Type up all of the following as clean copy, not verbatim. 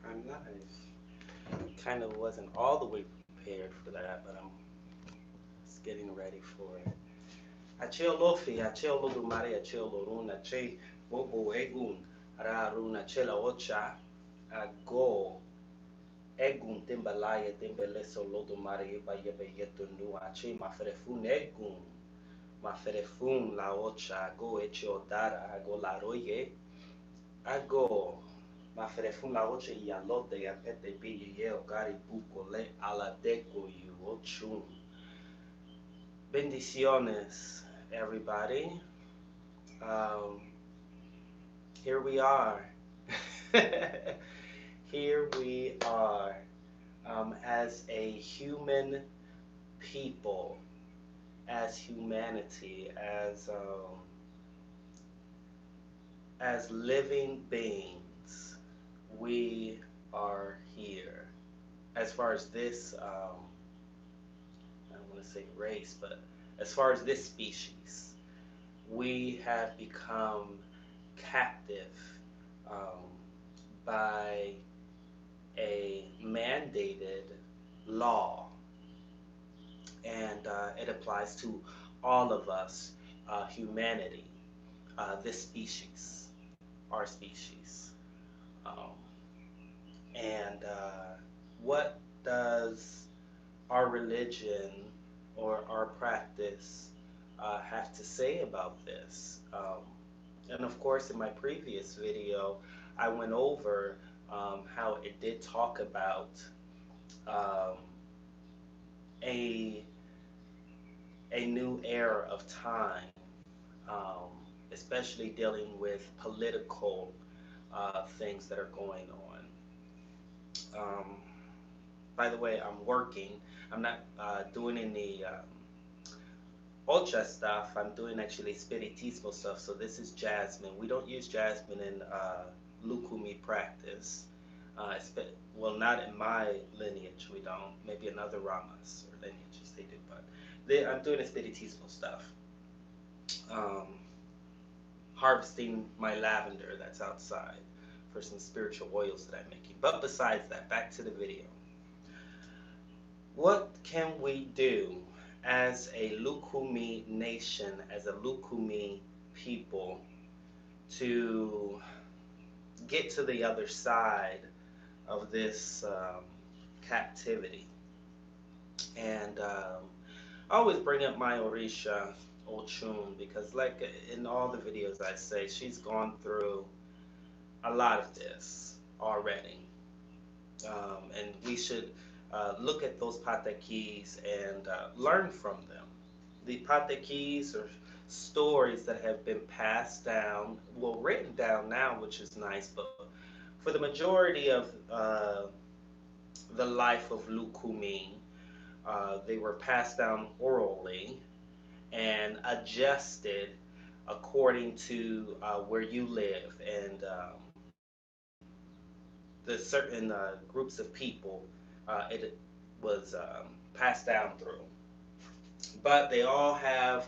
I'm nice. Kind of wasn't all the way prepared for that, but I'm just getting ready for it. Acheo lofi, acheo lodumare, acheo lorun, ache bobo egun, rarun, achela ocha, ago, egun timbalaya, timbeleso lodumare, yeba yeba yeto nu, ache maferefun egun, maferefun la ocha, ago echeo dara, ago la roye, ago. Maferefun la ocha y alote y apete bi ye ogari buko le ala deco you ochun. Bendiciones, everybody. Um, here we are. Here we are as a human people, as humanity, as living beings. We are here. As far as this, I don't want to say race, but as far as this species, we have become captive um, by a mandated law, and it applies to all of us, humanity, this species, our species. Um, and what does our religion or our practice have to say about this? And of course, in my previous video, I went over how it did talk about um, a a new era of time, um, especially dealing with political things that are going on. Um, by the way, I'm working. I'm not doing any ultra stuff. I'm doing actually spiritismo stuff. So this is jasmine. We don't use jasmine in Lucumi practice. Well, not in my lineage. We don't. Maybe in other ramas or lineages they do. But I'm doing a spiritismo stuff. Um, harvesting my lavender that's outside for some spiritual oils that I'm making. But besides that, back to the video. What can we do as a Lucumi nation, as a Lucumi people, to get to the other side of this captivity? And I always bring up my Orisha Ochun because, like in all the videos I say, she's gone through a lot of this already. And we should look at those patekis and learn from them. The patekis are stories that have been passed down, well, written down now, which is nice, but for the majority of the life of Lucumi, they were passed down orally and adjusted according to where you live and the certain groups of people it was passed down through. But they all have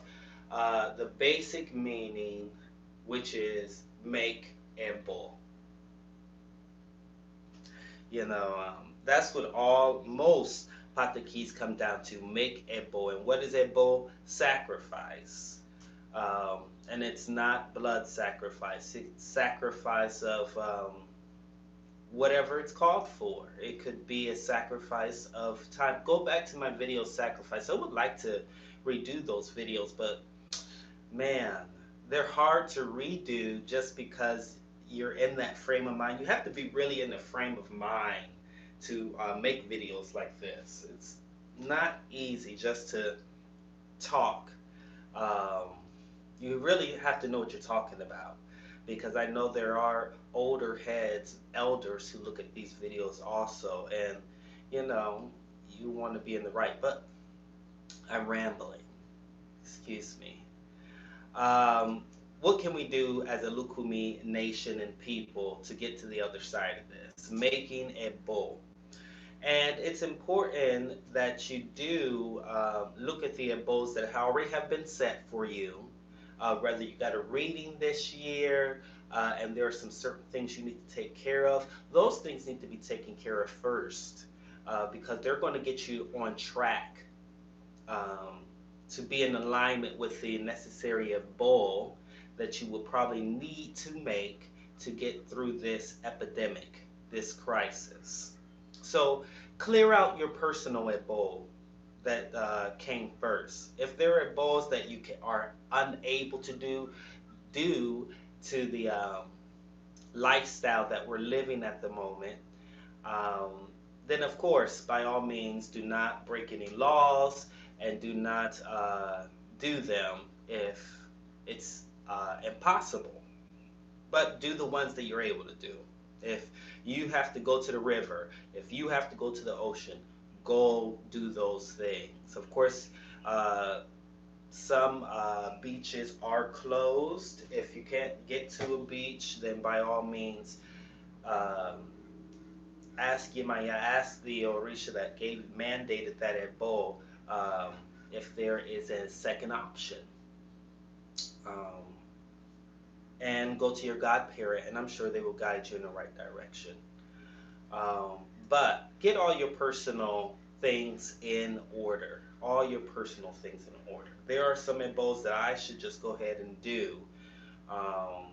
the basic meaning, which is make and bull. That's what all most patakis come down to: make ebo. And what is ebo? Sacrifice. And it's not blood sacrifice. It's sacrifice of whatever it's called for. It could be a sacrifice of time. Go back to my video sacrifice. I would like to redo those videos, but man, they're hard to redo just because you're in that frame of mind. You have to be really in the frame of mind to make videos like this. It's not easy just to talk. Um, you really have to know what you're talking about because I know there are older heads, elders who look at these videos also, and you know, you want to be in the right. But I'm rambling. Excuse me. What can we do as a Lukumi nation and people to get to the other side of this? Making a bowl. And it's important that you do look at the bowls that already have been set for you. Whether you got a reading this year, and there are some certain things you need to take care of. Those things need to be taken care of first, because they're going to get you on track, um, to be in alignment with the necessary goal that you will probably need to make to get through this epidemic, this crisis. So clear out your personal ebola that came first. If there are ebolas that are unable to do due to the lifestyle that we're living at the moment, um, then of course, by all means, do not break any laws and do not do them if it's impossible. But do the ones that you're able to do. If you have to go to the river, if you have to go to the ocean, go do those things. Of course, uh, some beaches are closed. If you can't get to a beach, then by all means, um, ask the Orisha that gave mandated that at Bowl, um, if there is a second option. Um, and go to your godparent, and I'm sure they will guide you in the right direction. Um, but get all your personal things in order. All your personal things in order. There are some bowls that I should just go ahead and do, um,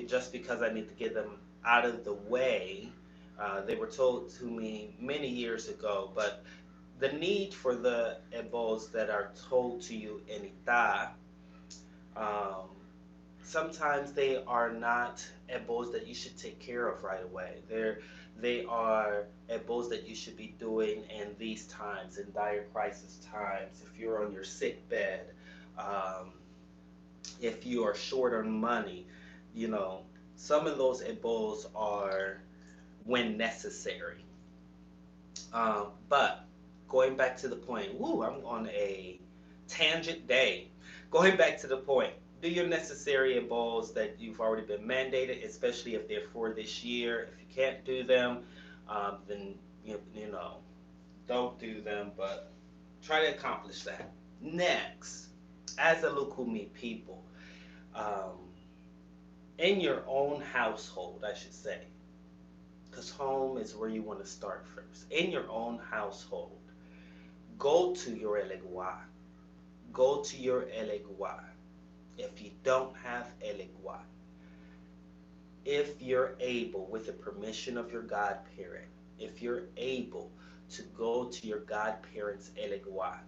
just because I need to get them out of the way. They were told to me many years ago, but the need for the ebos that are told to you in Ita, um, sometimes they are not ebos that you should take care of right away. They are ebos that you should be doing in these times, in dire crisis times. If you're on your sick bed, um, if you are short on money, you know, some of those ebos are when necessary. But going back to the point, woo, I'm on a tangent day. Going back to the point, do your necessary ebos that you've already been mandated, especially if they're for this year. If you can't do them, then you know, don't do them, but try to accomplish that. Next, as a Lucumi people, um, in your own household, I should say, because home is where you want to start first. In your own household, go to your elegua. Go to your elegua. If you don't have elegua, if you're able, with the permission of your godparent, if you're able to go to your godparent's elegua,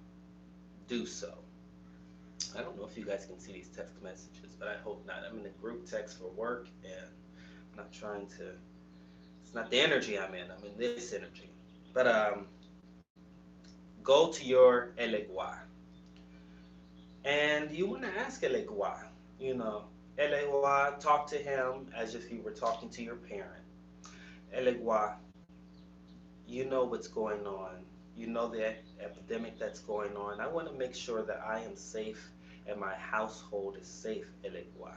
do so. I don't know if you guys can see these text messages, but I hope not. I'm in a group text for work, and I'm not trying to. It's not the energy I'm in. I'm in this energy. But go to your elegua, and you want to ask elegua. You know, elegua, talk to him as if you were talking to your parent. Elegua, you know what's going on. You know the epidemic that's going on. I want to make sure that I am safe and my household is safe, elegua,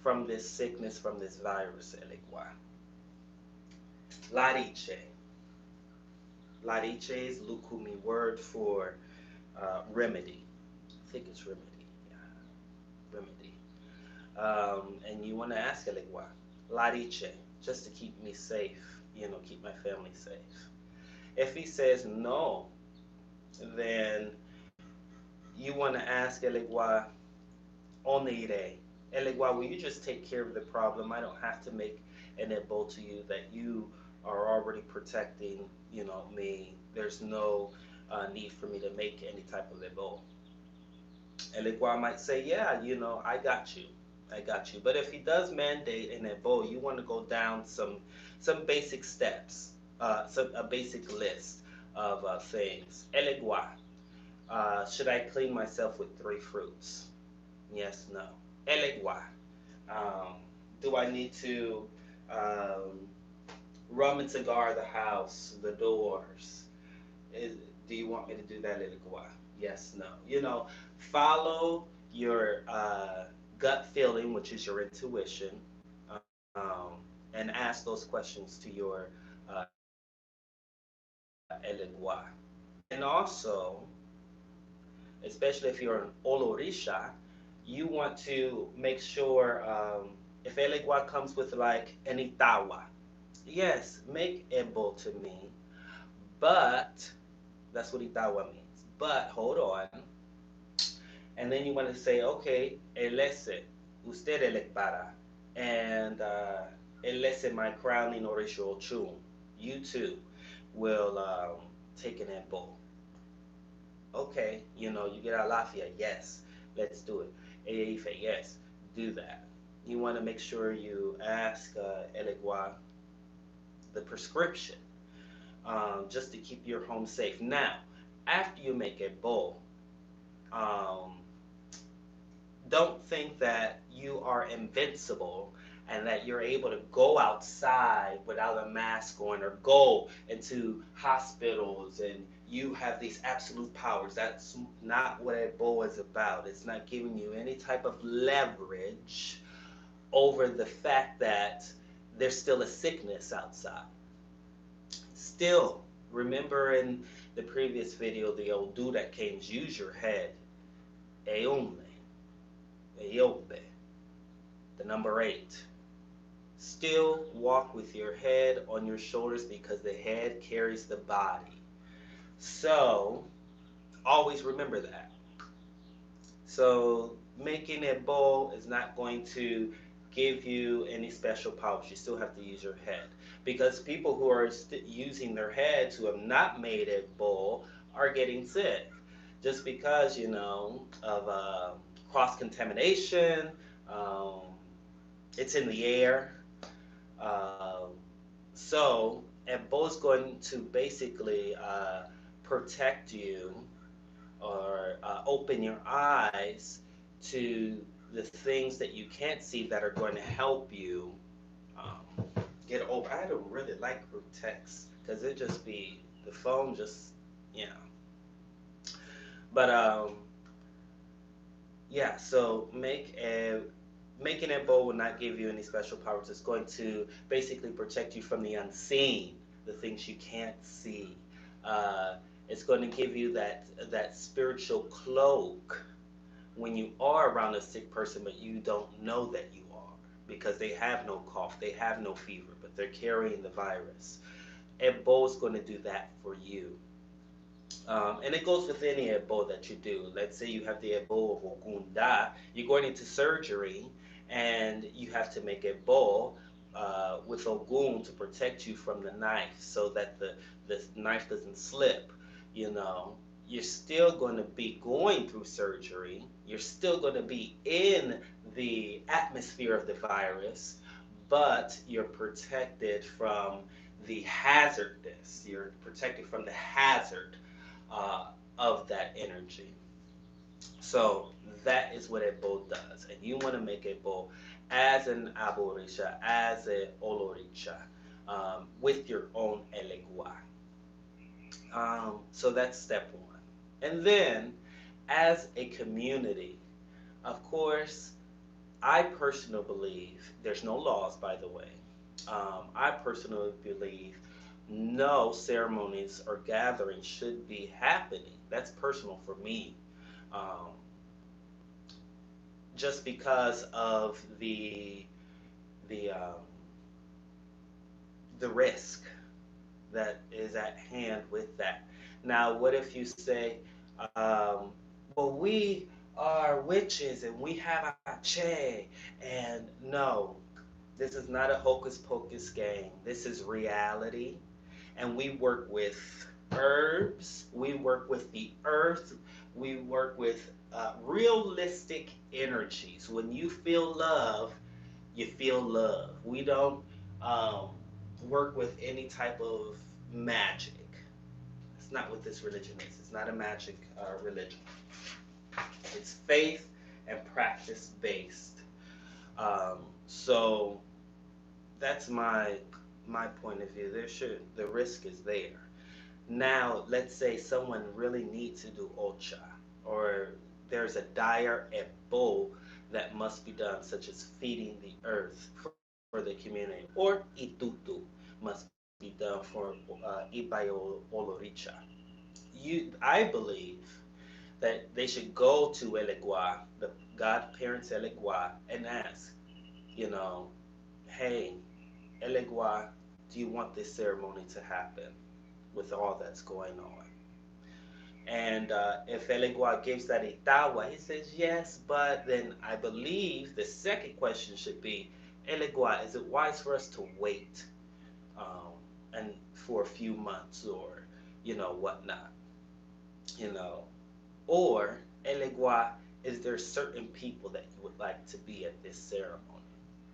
from this sickness, from this virus, elegua. Lariche. Lariche is Lucumi word for remedy. I think it's remedy. Yeah, remedy. And you want to ask elegua. Lariche, just to keep me safe, you know, keep my family safe. If he says no, then you want to ask Elegua onire. Elegua, will you just take care of the problem? I don't have to make an ebo to you that you are already protecting, you know, me. There's no need for me to make any type of ebo. Elegua might say, yeah, you know, I got you. I got you. But if he does mandate an ebo, you want to go down some basic steps, a basic list of things. Elegua, should I clean myself with three fruits? Yes, no. Elegua. Um, do I need to um, rum and cigar the house, the doors? Is, do you want me to do that, Elegua? Yes, no. You know, follow your gut feeling, which is your intuition, um, and ask those questions to your Elegua. And also, especially if you're an Olorisha, you want to make sure if Elegua comes with like an itawa, yes, make ebo to me, but that's what itawa means. But hold on, and then you want to say, okay, elese, usted elecpara, and elese my crowning orisho chun. You too will take an ebo. Okay, you get out lafia, yes, let's do it. Eife, yes, do that. You want to make sure you ask Elegua the prescription just to keep your home safe. Now, after you make a bowl, um, don't think that you are invincible and that you're able to go outside without a mask on or go into hospitals and you have these absolute powers. That's not what Ebola is about. It's not giving you any type of leverage over the fact that there's still a sickness outside. Still, remember in the previous video, the old dude that came, use your head. Eumne, Eobe, the number 8. Still walk with your head on your shoulders because the head carries the body. So, always remember that. So, making a bowl is not going to give you any special powers. You still have to use your head. Because people who are using their heads who have not made a bowl are getting sick. Just because, of cross contamination, um, it's in the air. Um, so, Ebola is going to basically protect you or open your eyes to the things that you can't see that are going to help you um, get over. I don't really like group text because it just be the phone just yeah. But yeah. So making a bowl will not give you any special powers. It's going to basically protect you from the unseen, the things you can't see. Uh, it's going to give you that spiritual cloak when you are around a sick person, but you don't know that you are because they have no cough, they have no fever, but they're carrying the virus. Ebola is going to do that for you. And it goes with any Ebola that you do. Let's say you have the Ebola of Ogunda, you're going into surgery and you have to make Ebola with Ogun to protect you from the knife so that the knife doesn't slip. You know, you're still going to be going through surgery. You're still going to be in the atmosphere of the virus, but you're protected from the hazardness. You're protected from the hazard uh, of that energy. So that is what a bowl does. And you want to make a bowl as an aborisha, as a oloricha, with your own elegua. So that's step one. And then, as a community, of course, I personally believe there's no laws, by the way. I personally believe no ceremonies or gatherings should be happening. That's personal for me. Um, just because of the the risk that is at hand with that. Now, what if you say, well, we are witches and we have a che, and no, this is not a hocus pocus game. This is reality. And we work with herbs, we work with the earth, we work with realistic energies. When you feel love, you feel love. We don't um, work with any type of magic. It's not what this religion is. It's not a magic religion. It's faith and practice based. So that's my point of view. The risk is there. Now, let's say someone really needs to do ocha, or there's a dire ebo that must be done, such as feeding the earth for the community, or itutu must be done for ibayo oloricha. I believe that they should go to Elegua, godparents Elegua and ask, you know, hey, Elegua, do you want this ceremony to happen with all that's going on? And if Elegua gives that a tawa, he says yes, but then I believe the second question should be, Elegua, is it wise for us to wait um, and for a few months or, whatnot, you know? Or, Elegua, is there certain people that you would like to be at this ceremony?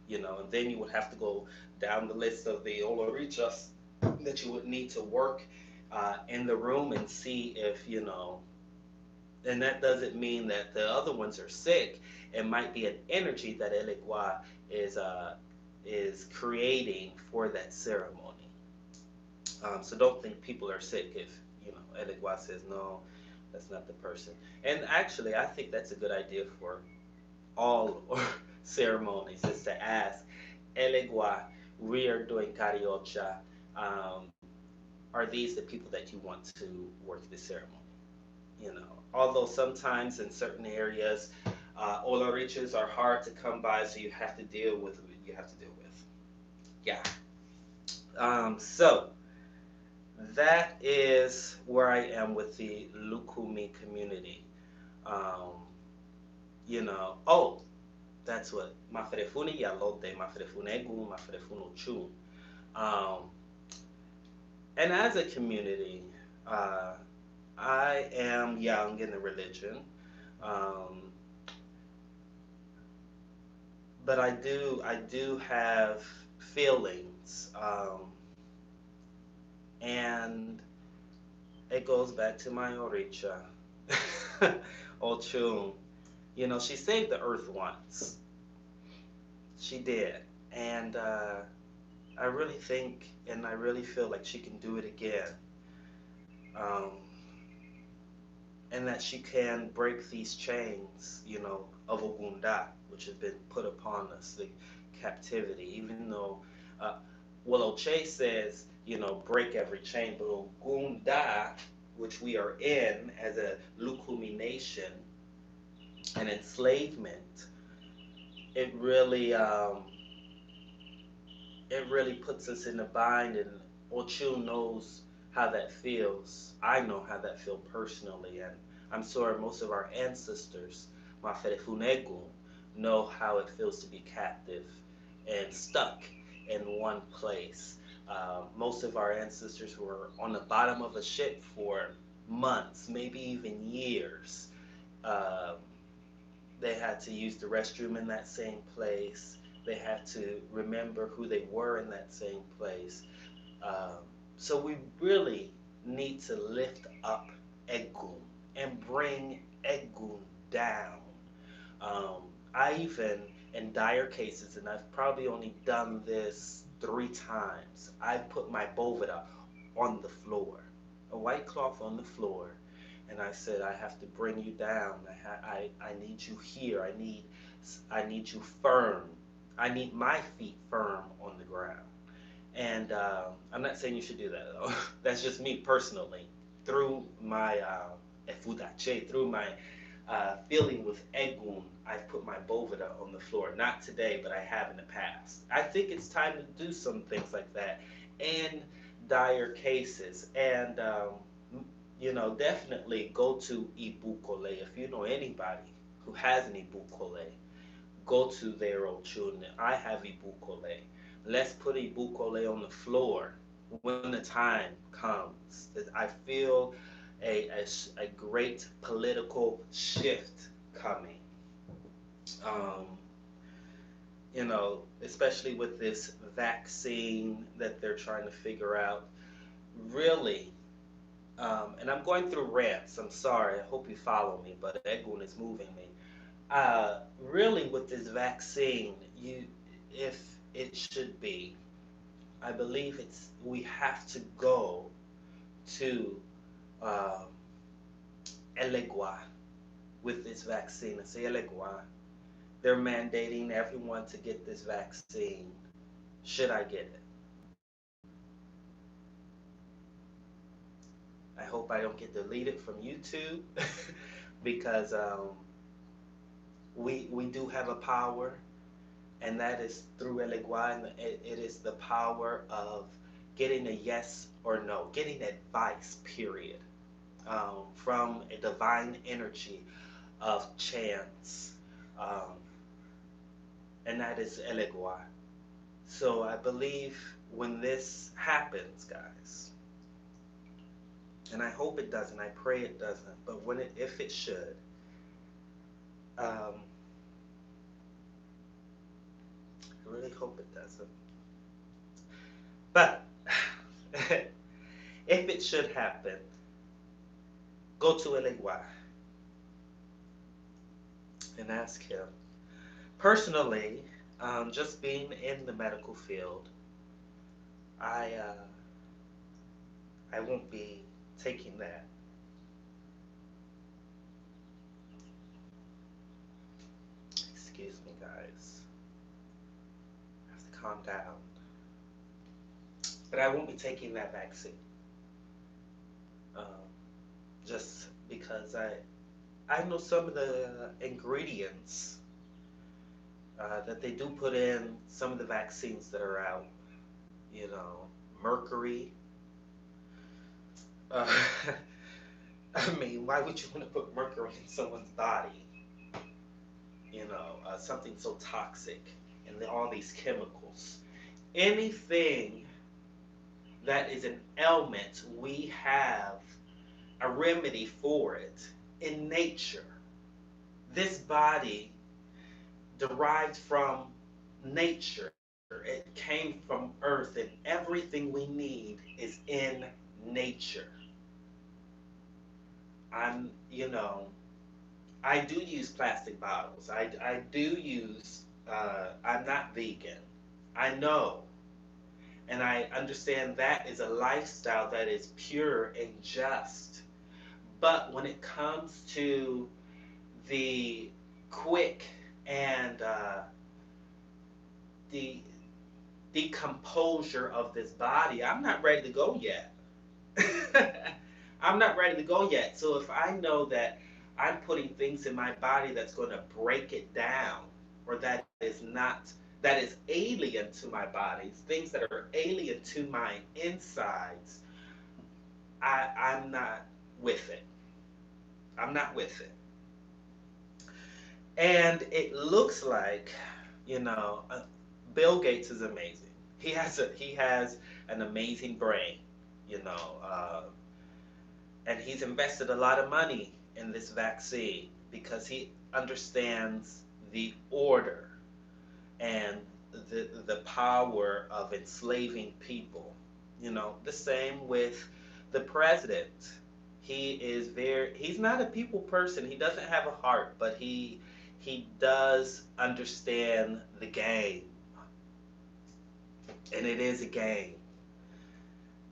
And then you would have to go down the list of the Olorichas that you would need to work in the room and see if, and that doesn't mean that the other ones are sick. It might be an energy that Elegua is uh, is creating for that ceremony. So don't think people are sick if Elegua says no, that's not the person. And actually, I think that's a good idea for all ceremonies is to ask Elegua, we are doing cariocha. Um, are these the people that you want to work the ceremony? Although sometimes in certain areas, oloriches are hard to come by, so you have to deal with what you have to deal with. Yeah. So that is where I am with the Lucumi community. Um, oh, that's what Mafrefuni Yalote, Mafrefunegu, Mafrefuno Chu. Um, and as a community, uh, I am young in the religion, um, but I do have feelings, and it goes back to my Oricha, Ochun. She saved the earth once. She did, and I really think, and I really feel like she can do it again. Um, and that she can break these chains, of Ogunda, which have been put upon us, the captivity. Even though, uh, well, Oche says, break every chain, but Ogunda, which we are in as a Lukumi nation, and enslavement, it really, puts us in a bind, and Ochu knows how that feels. I know how that feels personally, and I'm sure most of our ancestors, Maferefunegu, know how it feels to be captive and stuck in one place. Most of our ancestors were on the bottom of a ship for months, maybe even years. Um, they had to use the restroom in that same place. They had to remember who they were in that same place. Um, so we really need to lift up Egun and bring Egun down. Um, I even, in dire cases, and I've probably only done this 3 times, I've put my bovida on the floor, a white cloth on the floor, and I said, I have to bring you down. I need you here. I need you firm. I need my feet firm on the ground. And I'm not saying you should do that though. That's just me personally. Through my efudache, through my feeling with egun, I've put my bovida on the floor. Not today, but I have in the past. I think it's time to do some things like that in dire cases. And, definitely go to Ibukole. If you know anybody who has an Ibukole, go to their Ochun. I have Ibukole. Let's put Ibukole on the floor when the time comes. I feel a great political shift coming. Um, especially with this vaccine that they're trying to figure out. Really, and I'm going through rants. I'm sorry. I hope you follow me, but Egun is moving me. Really, with this vaccine, if it should be, I believe we have to go to um, Elegua with this vaccine and say Elegua. They're mandating everyone to get this vaccine. Should I get it? I hope I don't get deleted from YouTube because We do have a power, and that is through Elegua, and it is the power of getting a yes or no, getting advice, period, from a divine energy of chance, um, and that is Elegua. So I believe when this happens, guys, and I hope it doesn't, I pray it doesn't, but when if it should, I really hope it doesn't. But if it should happen, go to Elegua and ask him. Personally, just being in the medical field, I uh, I won't be taking that. Excuse me, guys. I have to calm down. But I won't be taking that vaccine. Um, just because I know some of the ingredients that they do put in some of the vaccines that are out. You know, mercury. Uh, I mean, why would you want to put mercury in someone's body? Something so toxic and all these chemicals. Anything that is an ailment, we have a remedy for it in nature. This body derived from nature. It came from earth, and everything we need is in nature. I'm, you know, I do use plastic bottles. I do use, I'm not vegan. I know. And I understand that is a lifestyle that is pure and just. But when it comes to the quick and the decomposure of this body, I'm not ready to go yet. I'm not ready to go yet. So if I know that I'm putting things in my body that's going to break it down, or that is alien to my body, things that are alien to my insides, I'm not with it. I'm not with it. And it looks like, you know, Bill Gates is amazing. He has an amazing brain, you know, and he's invested a lot of money in this vaccine because he understands the order and the power of enslaving people. You know, the same with the president. He's not a people person. He doesn't have a heart, but he does understand the game, and it is a game.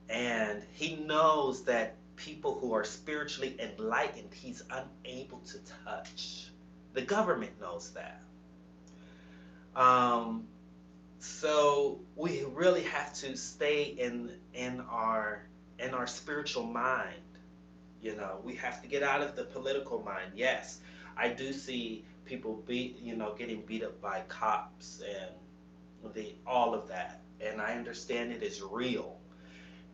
And he knows that people who are spiritually enlightened, he's unable to touch. The government knows that. Um, so we really have to stay in our spiritual mind. You know, we have to get out of the political mind. Yes, I do see people getting beat up by cops and the all of that, and I understand it is real.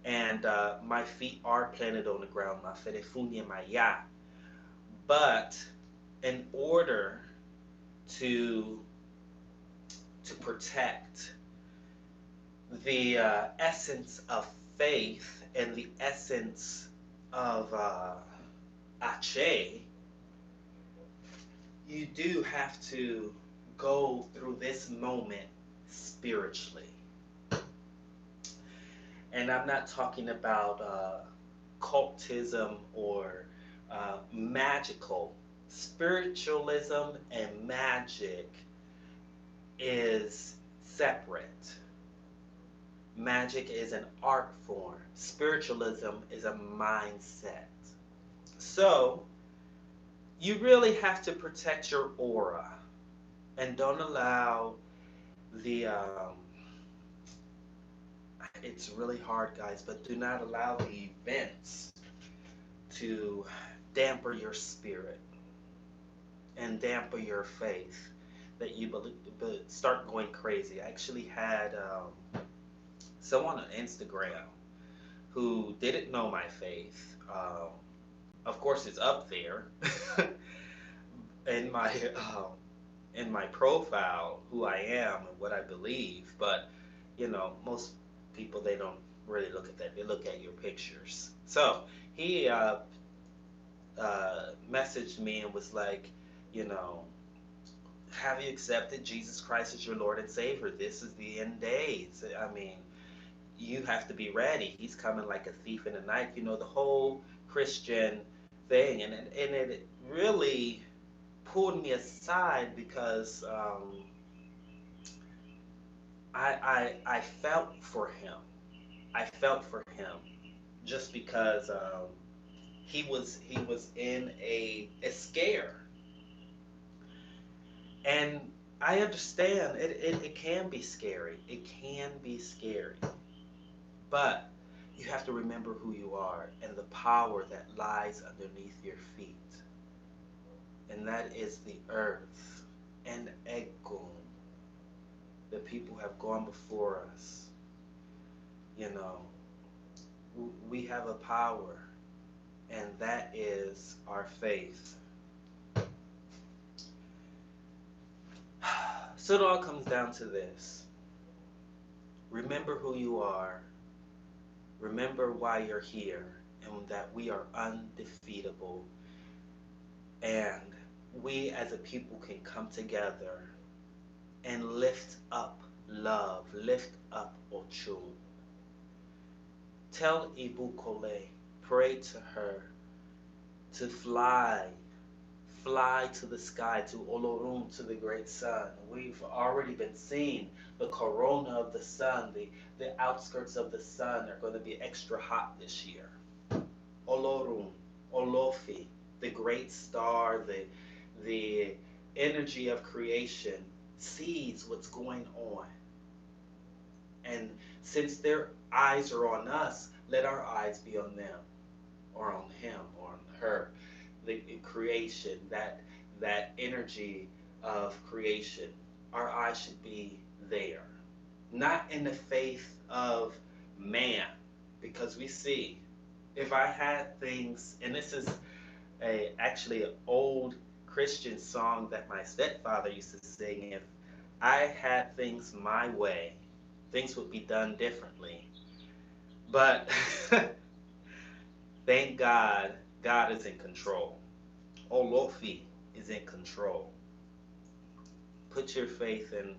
And my feet are planted on the ground, my ferefunia maya. But in order to protect the essence of faith and the essence of Ache, you do have to go through this moment spiritually. And I'm not talking about cultism or magical. Spiritualism and magic is separate. Magic is an art form. Spiritualism is a mindset. So you really have to protect your aura and don't allow the it's really hard, guys, but do not allow the events to damper your spirit and dampen your faith, that you start going crazy. I actually had someone on Instagram who didn't know my faith. Of course, it's up there in my profile, who I am and what I believe. But most people, they don't really look at that. They look at your pictures. So he messaged me and was like, you know, have you accepted Jesus Christ as your Lord and Savior? This is the end days. I mean, you have to be ready. He's coming like a thief in the night. The whole Christian thing, and it really pulled me aside because I felt for him. I felt for him just because he was in a scare, and I understand it can be scary. It can be scary, but you have to remember who you are and the power that lies underneath your feet, and that is the earth and Egum. The people have gone before us. You know, we have a power, and that is our faith. So it all comes down to this: remember who you are, remember why you're here, and that we are undefeatable, and we as a people can come together and lift up love, lift up Ochun. Tell Ibu Kole, pray to her to fly to the sky, to Olorun, to the great sun. We've already been seeing the corona of the sun, the outskirts of the sun are going to be extra hot this year. Olorun, Olofi, the great star, the energy of creation sees what's going on. And since their eyes are on us, let our eyes be on them, or on him, or on her. The creation, that energy of creation, our eyes should be there, not in the faith of man, because we see, if I had things, and this is actually an old Christian song that my stepfather used to sing. If I had things my way, things would be done differently. But thank God, God is in control. Olofi is in control. Put your faith in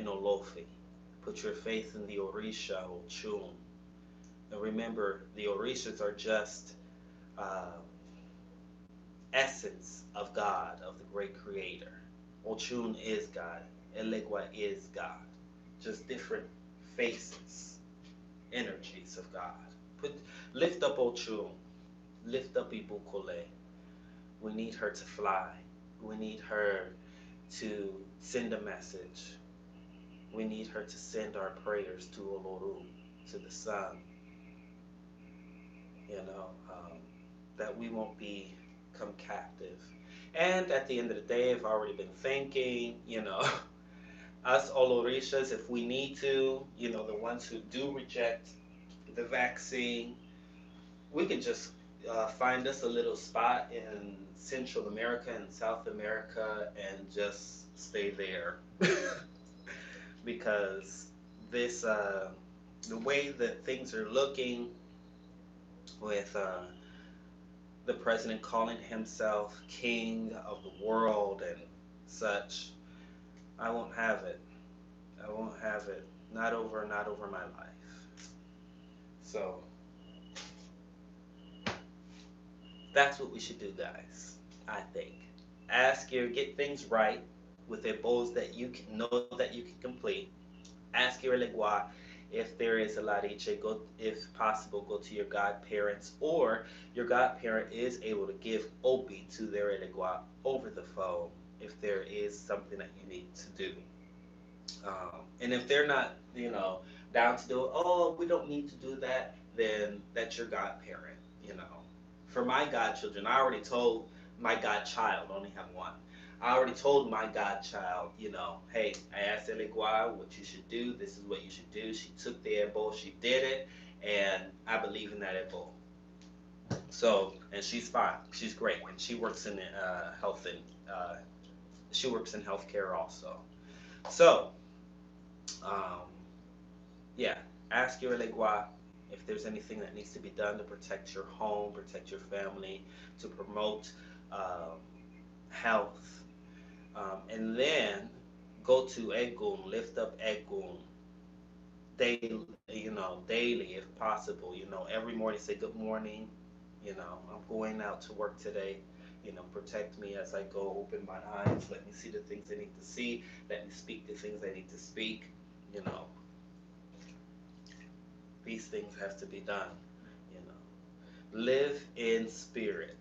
Olofi. Put your faith in the Orisha, Ochun. And remember, the Orishas are just uh, essence of God, of the great creator. Ochun is God. Elegua is God. Just different faces, energies of God. Put Lift up Ochun. Lift up Ibukole. We need her to fly. We need her to send a message. We need her to send our prayers to Oloru, to the sun. You know, that we won't become captive. And at the end of the day, I've already been thinking, us Olorishas, if we need to, the ones who do reject the vaccine, we can just find us a little spot in Central America and South America and just stay there. Because this, the way that things are looking with the president calling himself king of the world and such, I won't have it. I won't have it. Not over my life. So that's what we should do, guys. I think. Get things right with the goals that you can know that you can complete. Ask your legua if there is a lariche. Go, if possible, go to your godparents, or your godparent is able to give opi to their legua over the phone if there is something that you need to do. And if they're not, down to do it, oh, we don't need to do that, then that's your godparent, you know. For my godchildren, I already told my godchild, I only have one. I already told my godchild, hey, I asked Elegua what you should do. This is what you should do. She took the ebo, she did it, and I believe in that ebo. So, and she's fine. She's great, and she works in health and she works in healthcare also. So, um, yeah, ask your Elegua if there's anything that needs to be done to protect your home, protect your family, to promote um, health. And then go to Egun, lift up Egun daily, daily if possible. Every morning say good morning. I'm going out to work today. Protect me as I go. Open my eyes. Let me see the things I need to see. Let me speak the things I need to speak. You know, these things have to be done. You know, live in spirit.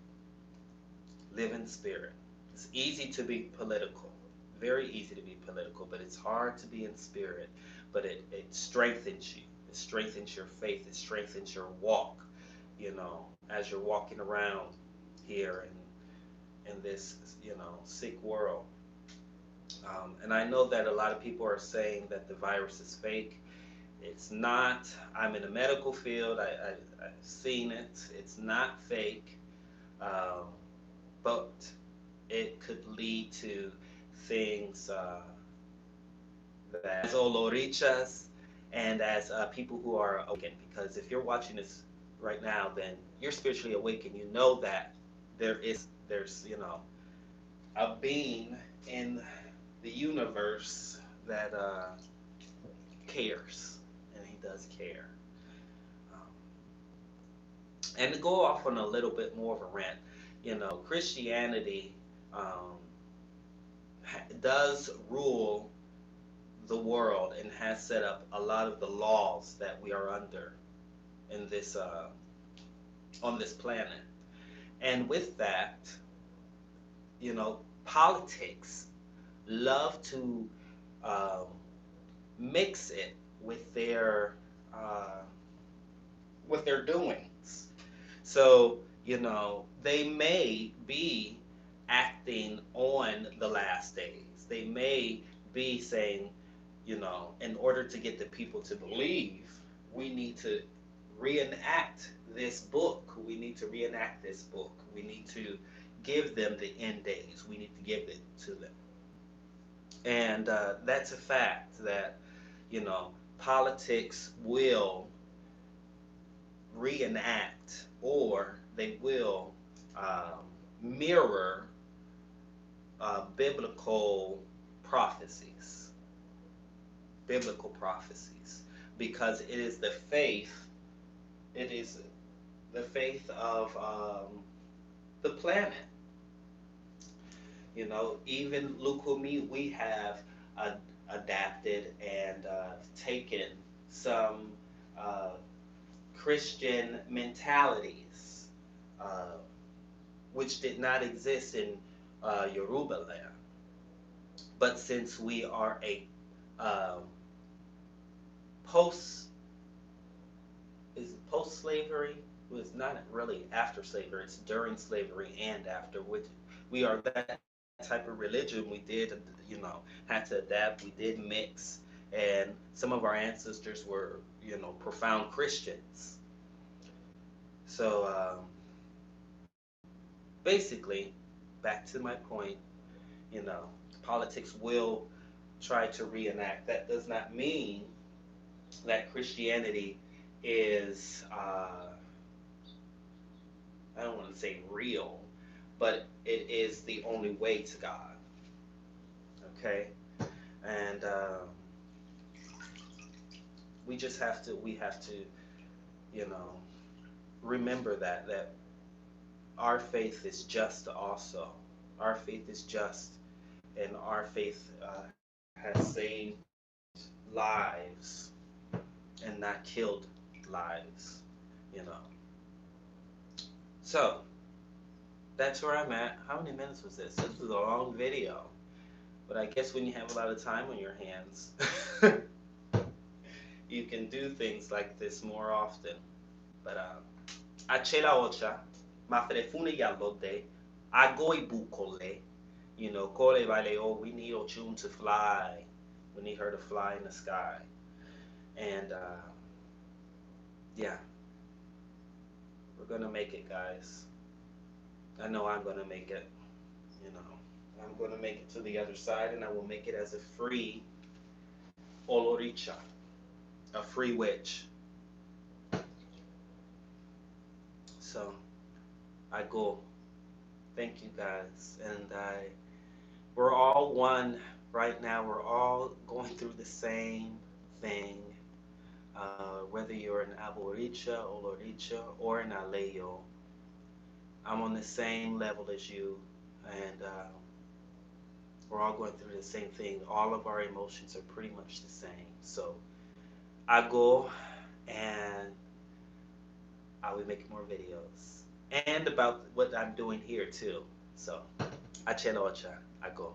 Live in spirit. It's easy to be political, very easy to be political, but it's hard to be in spirit. But it strengthens you. It strengthens your faith. It strengthens your walk, as you're walking around here in this, sick world. And I know that a lot of people are saying that the virus is fake. It's not. I'm in the medical field. I've seen it. It's not fake. Um, but it could lead to things that as olorichas and as people who are awakened. Because if you're watching this right now, then you're spiritually awakened. You know that there's a being in the universe that cares, and he does care. Um, and to go off on a little bit more of a rant, Christianity um, does rule the world and has set up a lot of the laws that we are under in this on this planet. And with that, politics love to um, mix it uh, with their doings. So, they may be acting on the last days. They may be saying, in order to get the people to believe, we need to reenact this book. We need to reenact this book. We need to give them the end days. We need to give it to them. And that's a fact that, politics will reenact or they will um, mirror biblical prophecies, biblical prophecies, because it is the faith of the planet. Even Lucumi, we have adapted and taken some uh, Christian mentalities, uh, which did not exist in Yoruba land. But since we are a um, post is post slavery, well, it's not really after slavery, it's during slavery and after, which we are that type of religion. We did, had to adapt. We did mix, and some of our ancestors were, profound Christians. So basically, back to my point, you know, politics will try to reenact. That does not mean that Christianity is, I don't want to say real, but it is the only way to God. Okay? And we have to, you know, remember that our faith is just also. Our faith is just, and our faith has saved lives and not killed lives, you know. So that's where I'm at. How many minutes was this? This was a long video, but I guess when you have a lot of time on your hands, you can do things like this more often. But achela ocha, mafrefune yalode, agoi bukole, You know, Kole Vale, oh, we need Ochun to fly. We need her to fly in the sky. And yeah, we're gonna make it, guys. I know I'm gonna make it. You know, I'm gonna make it to the other side, and I will make it as a free Oloricha, a free witch. So I go. Thank you, guys, and we're all one right now. We're all going through the same thing. Whether you're an Aboricha, Oloricha, or an Aleyo, I'm on the same level as you, and we're all going through the same thing. All of our emotions are pretty much the same. So I go and I will make more videos and about what I'm doing here too. So, Achelocha, I go.